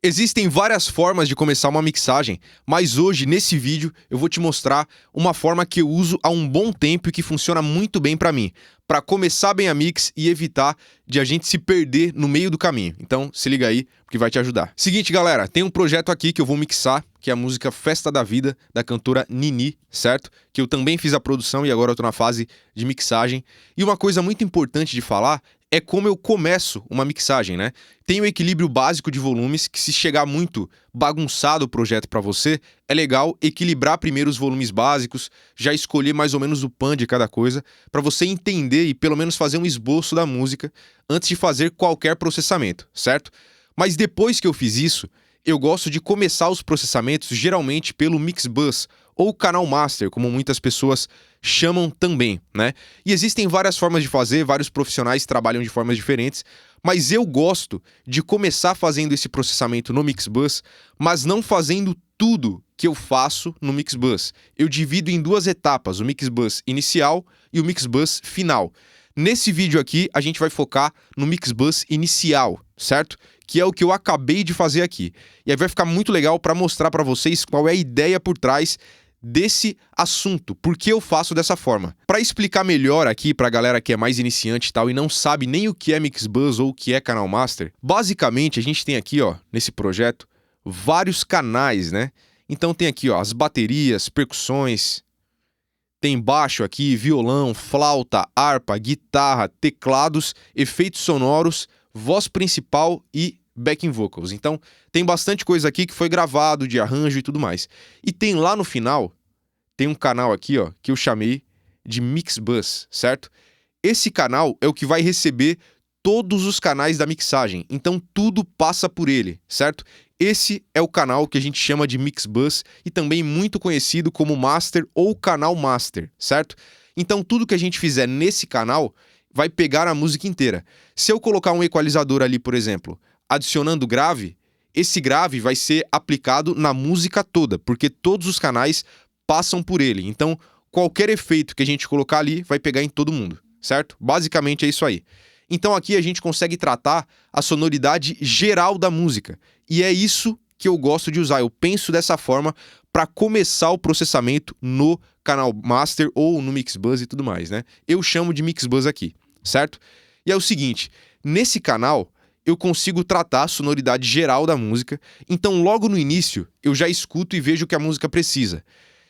Existem várias formas de começar uma mixagem, mas hoje, nesse vídeo, eu vou te mostrar uma forma que eu uso há um bom tempo e que funciona muito bem pra mim, pra começar bem a mix e evitar de a gente se perder no meio do caminho. Então, se liga aí, porque vai te ajudar. Seguinte, galera, tem um projeto aqui que eu vou mixar, que é a música Festa da Vida, da cantora Nini, certo? Que eu também fiz a produção e agora eu tô na fase de mixagem. E uma coisa muito importante de falar é como eu começo uma mixagem, né? Tem o equilíbrio básico de volumes, que se chegar muito bagunçado o projeto para você, é legal equilibrar primeiro os volumes básicos, já escolher mais ou menos o pan de cada coisa, para você entender e pelo menos fazer um esboço da música antes de fazer qualquer processamento, certo? Mas depois que eu fiz isso, eu gosto de começar os processamentos geralmente pelo Mixbus, ou canal master, como muitas pessoas chamam também, né? E existem várias formas de fazer, vários profissionais trabalham de formas diferentes, mas eu gosto de começar fazendo esse processamento no Mixbus, mas não fazendo tudo que eu faço no Mixbus. Eu divido em duas etapas, o Mixbus inicial e o Mixbus final. Nesse vídeo aqui, a gente vai focar no Mixbus inicial, certo? Que é o que eu acabei de fazer aqui. E aí vai ficar muito legal para mostrar para vocês qual é a ideia por trás desse assunto, por que eu faço dessa forma. Para explicar melhor aqui para a galera que é mais iniciante e tal e não sabe nem o que é Mixbus ou o que é Canal Master, basicamente a gente tem aqui, ó, nesse projeto, vários canais, né? Então tem aqui, ó, as baterias, percussões, tem baixo aqui, violão, flauta, harpa, guitarra, teclados, efeitos sonoros, voz principal e backing vocals. Então, tem bastante coisa aqui que foi gravado, de arranjo e tudo mais. E tem lá no final, tem um canal aqui, ó, que eu chamei de Mixbus, certo? Esse canal é o que vai receber todos os canais da mixagem. Então, tudo passa por ele, certo? Esse é o canal que a gente chama de Mixbus e também muito conhecido como Master ou canal Master, certo? Então, tudo que a gente fizer nesse canal vai pegar a música inteira. Se eu colocar um equalizador ali, por exemplo, adicionando grave, esse grave vai ser aplicado na música toda, porque todos os canais passam por ele. Então, qualquer efeito que a gente colocar ali vai pegar em todo mundo, certo? Basicamente é isso aí. Então aqui a gente consegue tratar a sonoridade geral da música. E é isso que eu gosto de usar. Eu penso dessa forma para começar o processamento no canal Master ou no Mixbus e tudo mais, né? Eu chamo de Mixbus aqui, certo? E é o seguinte, nesse canal eu consigo tratar a sonoridade geral da música, então logo no início eu já escuto e vejo o que a música precisa.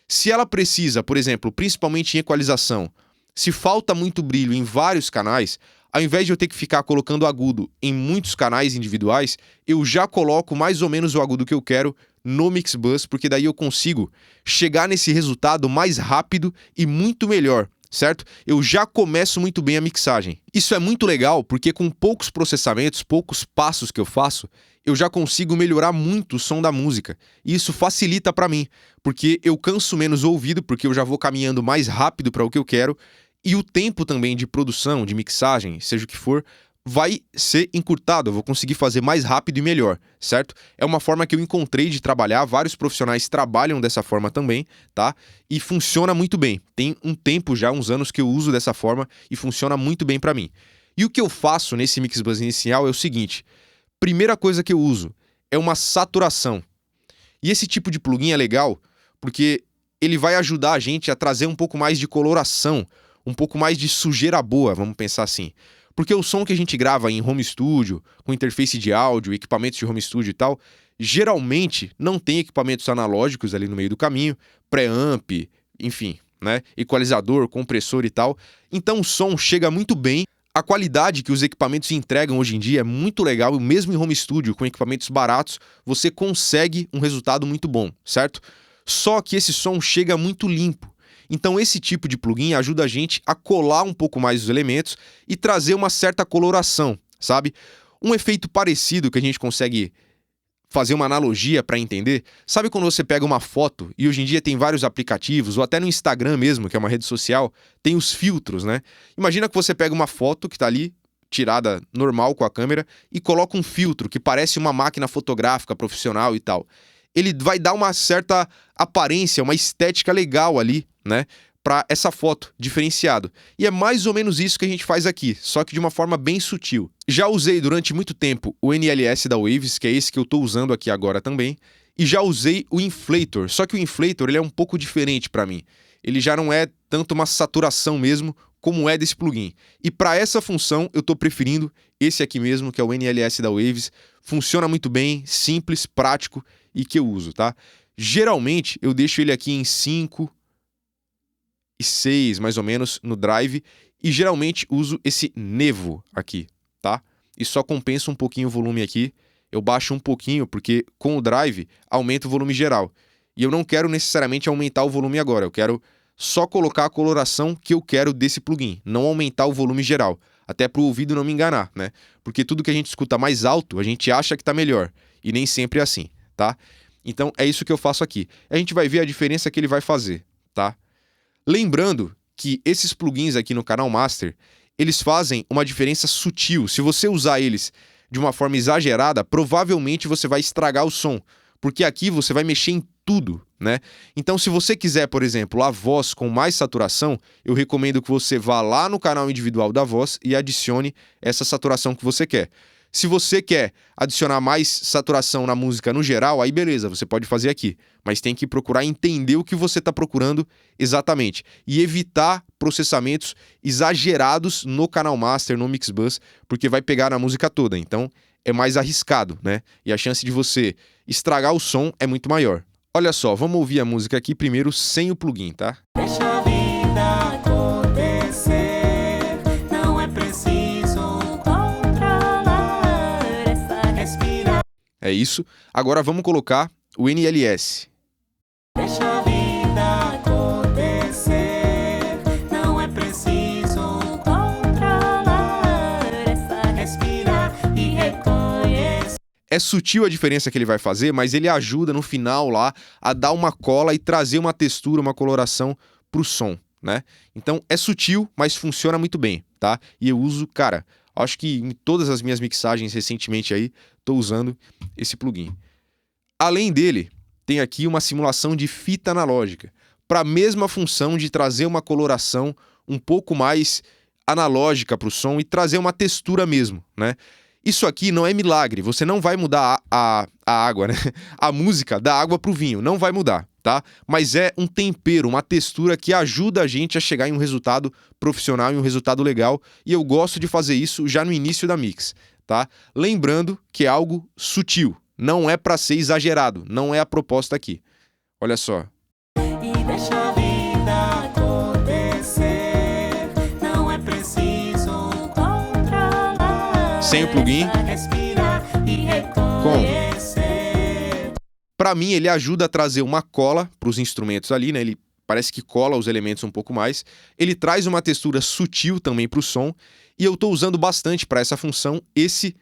Se ela precisa, por exemplo, principalmente em equalização, se falta muito brilho em vários canais, ao invés de eu ter que ficar colocando agudo em muitos canais individuais, eu já coloco mais ou menos o agudo que eu quero no Mixbus, porque daí eu consigo chegar nesse resultado mais rápido e muito melhor, certo? Eu já começo muito bem a mixagem. Isso é muito legal porque com poucos processamentos, poucos passos que eu faço, eu já consigo melhorar muito o som da música. E isso facilita para mim, porque eu canso menos o ouvido, porque eu já vou caminhando mais rápido para o que eu quero, e o tempo também de produção, de mixagem, seja o que for, vai ser encurtado, eu vou conseguir fazer mais rápido e melhor, certo? É uma forma que eu encontrei de trabalhar, vários profissionais trabalham dessa forma também, tá? E funciona muito bem. Tem um tempo já, uns anos que eu uso dessa forma e funciona muito bem pra mim. E o que eu faço nesse Mixbus inicial é o seguinte, primeira coisa que eu uso é uma saturação. E esse tipo de plugin é legal porque ele vai ajudar a gente a trazer um pouco mais de coloração, um pouco mais de sujeira boa, vamos pensar assim. Porque o som que a gente grava em home studio, com interface de áudio, equipamentos de home studio e tal, geralmente não tem equipamentos analógicos ali no meio do caminho, preamp, enfim, né? Equalizador, compressor e tal. Então o som chega muito bem. A qualidade que os equipamentos entregam hoje em dia é muito legal e mesmo em home studio, com equipamentos baratos, você consegue um resultado muito bom, certo? Só que esse som chega muito limpo. Então esse tipo de plugin ajuda a gente a colar um pouco mais os elementos e trazer uma certa coloração, sabe? Um efeito parecido que a gente consegue fazer uma analogia para entender, sabe quando você pega uma foto, e hoje em dia tem vários aplicativos, ou até no Instagram mesmo, que é uma rede social, tem os filtros, né? Imagina que você pega uma foto que tá ali, tirada normal com a câmera, e coloca um filtro que parece uma máquina fotográfica profissional e tal. Ele vai dar uma certa aparência, uma estética legal ali, né? para essa foto, diferenciado. E é mais ou menos isso que a gente faz aqui, só que de uma forma bem sutil. Já usei durante muito tempo o NLS da Waves, que é esse que eu estou usando aqui agora também, e já usei o Inflator, só que o Inflator ele é um pouco diferente para mim. Ele já não é tanto uma saturação mesmo, como é desse plugin. E para essa função eu estou preferindo esse aqui mesmo, que é o NLS da Waves. Funciona muito bem, simples, prático e que eu uso, tá? Geralmente eu deixo ele aqui em 5 e 6, mais ou menos, no drive, e geralmente uso esse Nevo aqui, tá? E só compensa um pouquinho o volume aqui. Eu baixo um pouquinho, porque com o drive aumenta o volume geral. E eu não quero necessariamente aumentar o volume agora, eu quero só colocar a coloração que eu quero desse plugin, não aumentar o volume geral, até para o ouvido não me enganar, né? Porque tudo que a gente escuta mais alto, a gente acha que tá melhor, e nem sempre é assim, tá? Então é isso que eu faço aqui. A gente vai ver a diferença que ele vai fazer, tá? Lembrando que esses plugins aqui no canal Master, eles fazem uma diferença sutil. Se você usar eles de uma forma exagerada, provavelmente você vai estragar o som, porque aqui você vai mexer em tudo, né? Então, se você quiser, por exemplo, a voz com mais saturação, eu recomendo que você vá lá no canal individual da voz e adicione essa saturação que você quer. Se você quer adicionar mais saturação na música no geral, aí beleza, você pode fazer aqui. Mas tem que procurar entender o que você está procurando exatamente. E evitar processamentos exagerados no canal Master, no Mixbus, porque vai pegar na música toda. Então, é mais arriscado, né? E a chance de você estragar o som é muito maior. Olha só, vamos ouvir a música aqui primeiro sem o plugin, tá? Deixa a vida acontecer, não é preciso controlar essa respirar. É isso. Agora vamos colocar o NLS. Deixa a vida acontecer, não é preciso controlar essa respirar e reconhecer. É sutil a diferença que ele vai fazer, mas ele ajuda no final lá a dar uma cola e trazer uma textura, uma coloração pro som, né? Então é sutil, mas funciona muito bem, tá? E eu uso, cara, acho que em todas as minhas mixagens recentemente aí, tô usando esse plugin. Além dele, tem aqui uma simulação de fita analógica, para a mesma função de trazer uma coloração um pouco mais analógica pro som e trazer uma textura mesmo, né? Isso aqui não é milagre, você não vai mudar a água, né? A música da água pro vinho, não vai mudar, tá? Mas é um tempero, uma textura que ajuda a gente a chegar em um resultado profissional, em um resultado legal, e eu gosto de fazer isso já no início da mix, tá? Lembrando que é algo sutil, não é para ser exagerado, não é a proposta aqui. Olha só. E deixa a vida acontecer, não é preciso controlar. Sem o plugin. Respirar e reconhecer. Para mim, ele ajuda a trazer uma cola para os instrumentos ali, né? Ele parece que cola os elementos um pouco mais. Ele traz uma textura sutil também para o som. E eu estou usando bastante para essa função esse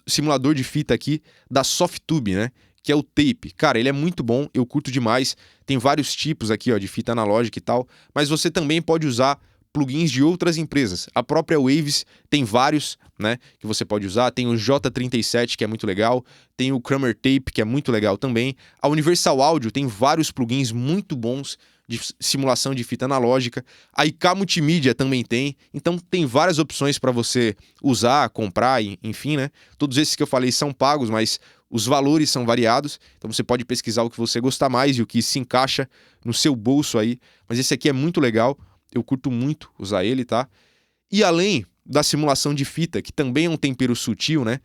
simulador de fita aqui da Softube, né? Que é o Tape. Cara, ele é muito bom, eu curto demais. Tem vários tipos aqui, ó, de fita analógica e tal. Mas você também pode usar plugins de outras empresas. A própria Waves tem vários, né, que você pode usar. Tem o J37, que é muito legal. Tem o Kramer Tape, que é muito legal também. A Universal Audio tem vários plugins muito bons de simulação de fita analógica. A IK Multimídia também tem. Então tem várias opções para você usar, comprar, enfim, né? Todos esses que eu falei são pagos, mas os valores são variados. Então você pode pesquisar o que você gostar mais e o que se encaixa no seu bolso aí. Mas esse aqui é muito legal. Eu curto muito usar ele, tá? E além da simulação de fita, que também é um tempero sutil, né?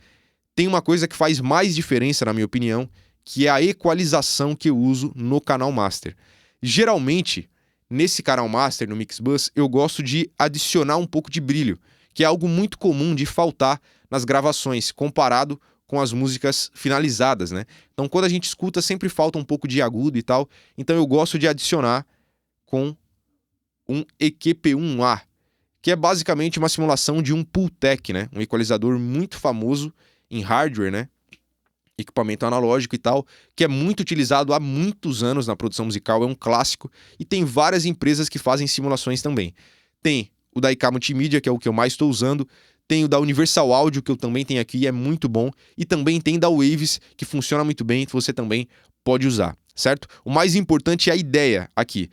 Tem uma coisa que faz mais diferença, na minha opinião, que é a equalização que eu uso no canal Master. Geralmente, nesse canal Master, no Mixbus, eu gosto de adicionar um pouco de brilho, que é algo muito comum de faltar nas gravações, comparado com as músicas finalizadas, né? Então, quando a gente escuta, sempre falta um pouco de agudo e tal. Então, eu gosto de adicionar com um EQP1A, que é basicamente uma simulação de um Pultec, né? Um equalizador muito famoso em hardware, né? Equipamento analógico e tal, que é muito utilizado há muitos anos na produção musical, é um clássico, e tem várias empresas que fazem simulações também. Tem o da IK Multimídia, que é o que eu mais estou usando, tem o da Universal Audio, que eu também tenho aqui, e é muito bom, e também tem da Waves, que funciona muito bem, que você também pode usar, certo? O mais importante é a ideia aqui.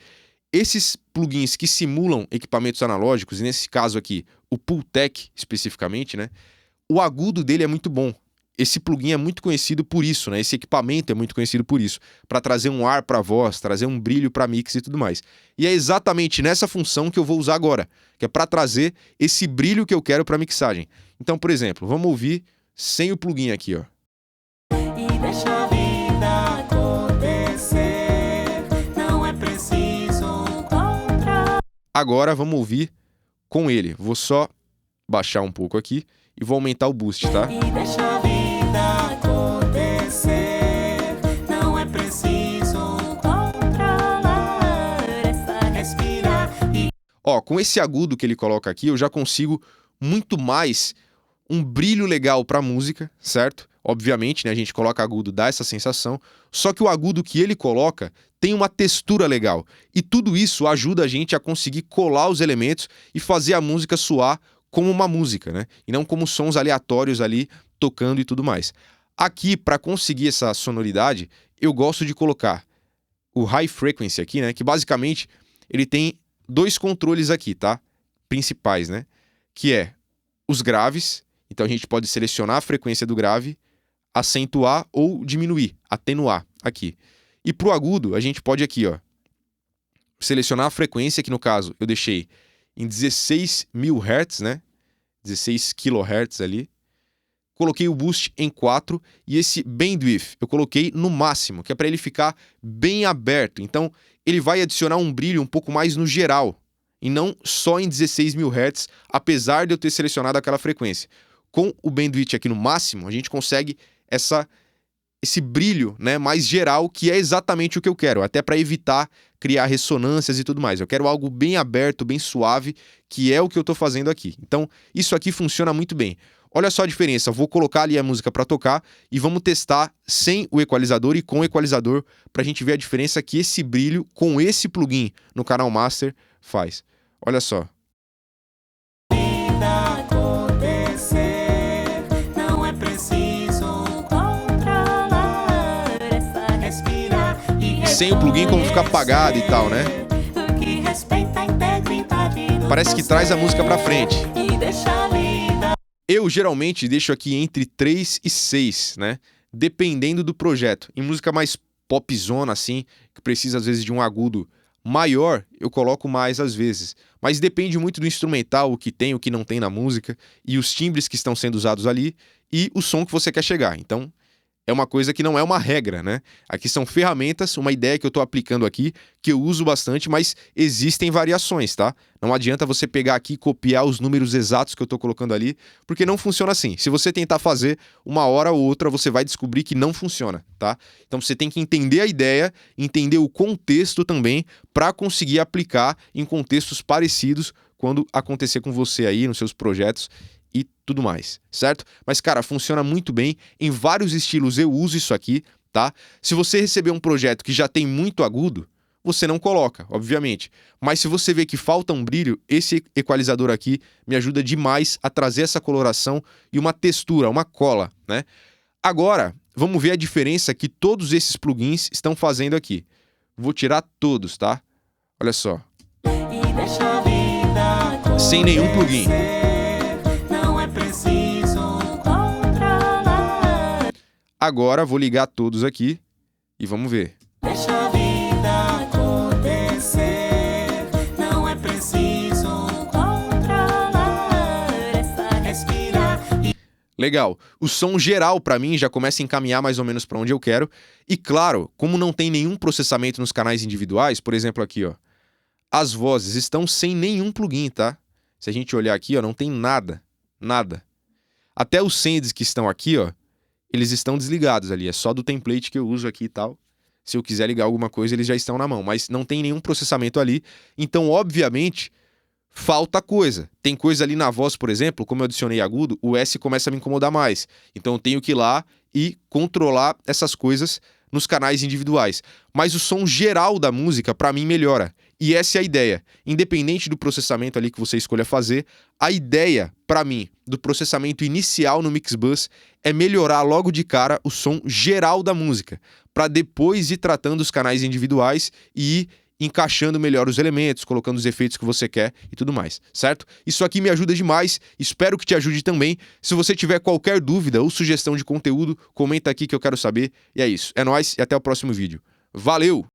Esses plugins que simulam equipamentos analógicos, e nesse caso aqui, o Pultec especificamente, né? O agudo dele é muito bom. Esse plugin é muito conhecido por isso, né? Esse equipamento é muito conhecido por isso, para trazer um ar para a voz, trazer um brilho para mix e tudo mais. E é exatamente nessa função que eu vou usar agora, que é para trazer esse brilho que eu quero para mixagem. Então, por exemplo, vamos ouvir sem o plugin aqui, ó. E deixa a vida acontecer, não é preciso controlar. Agora vamos ouvir com ele. Vou só baixar um pouco aqui e vou aumentar o boost, tá? E deixa a vida acontecer, não é preciso controlar, é só respirar e Ó, com esse agudo que ele coloca aqui, eu já consigo muito mais um brilho legal para a música, certo? Obviamente, né, a gente coloca agudo, dá essa sensação, só que o agudo que ele coloca tem uma textura legal. E tudo isso ajuda a gente a conseguir colar os elementos e fazer a música soar como uma música, né? E não como sons aleatórios ali tocando e tudo mais. Aqui, para conseguir essa sonoridade, eu gosto de colocar o High Frequency aqui, né? Que basicamente ele tem dois controles aqui, tá? Principais, né? Que é os graves. Então a gente pode selecionar a frequência do grave, acentuar ou diminuir, atenuar aqui. E pro agudo, a gente pode aqui, ó, selecionar a frequência, que no caso eu deixei em 16.000 Hz, né? 16 kHz ali. Coloquei o boost em 4 e esse bandwidth eu coloquei no máximo, que é para ele ficar bem aberto. Então ele vai adicionar um brilho um pouco mais no geral e não só em 16.000 Hz, apesar de eu ter selecionado aquela frequência. Com o bandwidth aqui no máximo, a gente consegue esse brilho, né, mais geral, que é exatamente o que eu quero, até para evitar criar ressonâncias e tudo mais. Eu quero algo bem aberto, bem suave, que é o que eu estou fazendo aqui. Então, isso aqui funciona muito bem. Olha só a diferença, eu vou colocar ali a música para tocar e vamos testar sem o equalizador e com o equalizador para a gente ver a diferença que esse brilho com esse plugin no canal Master faz. Olha só. vida acontecer, não é preciso controlar, é só respirar e Sem o plugin como fica apagado e tal, né? o que respeita a integridade do Parece que traz a música para frente. e deixa a vida. Eu geralmente deixo aqui entre 3 e 6, né? Dependendo do projeto. Em música mais popzona, assim, que precisa às vezes de um agudo maior, eu coloco mais às vezes. Mas depende muito do instrumental, o que tem, o que não tem na música, e os timbres que estão sendo usados ali, e o som que você quer chegar. Então, é uma coisa que não é uma regra, né? Aqui são ferramentas, uma ideia que eu estou aplicando aqui, que eu uso bastante, mas existem variações, tá? Não adianta você pegar aqui e copiar os números exatos que eu estou colocando ali, porque não funciona assim. Se você tentar fazer uma hora ou outra, você vai descobrir que não funciona, tá? Então você tem que entender a ideia, entender o contexto também, para conseguir aplicar em contextos parecidos quando acontecer com você aí nos seus projetos e tudo mais, certo? Mas, cara, funciona muito bem. Em vários estilos eu uso isso aqui, tá? Se você receber um projeto que já tem muito agudo, você não coloca, obviamente. Mas se você vê que falta um brilho, esse equalizador aqui me ajuda demais a trazer essa coloração e uma textura, uma cola, né? Agora, vamos ver a diferença que todos esses plugins estão fazendo aqui. Vou tirar todos, tá? Olha só. E deixa a vida Sem nenhum plugin. não é preciso controlar. Agora vou ligar todos aqui e vamos ver. Deixa a vida acontecer, não é preciso controlar, é só respirar e Legal. O som geral para mim já começa a encaminhar mais ou menos para onde eu quero. E claro, como não tem nenhum processamento nos canais individuais, por exemplo aqui, ó, as vozes estão sem nenhum plugin, tá? Se a gente olhar aqui, ó, não tem nada, nada. Até os sends que estão aqui, ó, eles estão desligados ali, é só do template que eu uso aqui e tal. Se eu quiser ligar alguma coisa, eles já estão na mão, mas não tem nenhum processamento ali. Então, obviamente, falta coisa. Tem coisa ali na voz, por exemplo, como eu adicionei agudo, o S começa a me incomodar mais. Então eu tenho que ir lá e controlar essas coisas nos canais individuais. Mas o som geral da música, para mim, melhora. E essa é a ideia. Independente do processamento ali que você escolha fazer, a ideia, para mim, do processamento inicial no Mixbus é melhorar logo de cara o som geral da música, para depois ir tratando os canais individuais e ir encaixando melhor os elementos, colocando os efeitos que você quer e tudo mais, certo? Isso aqui me ajuda demais, espero que te ajude também. Se você tiver qualquer dúvida ou sugestão de conteúdo, comenta aqui que eu quero saber. E é isso, é nóis e até o próximo vídeo. Valeu!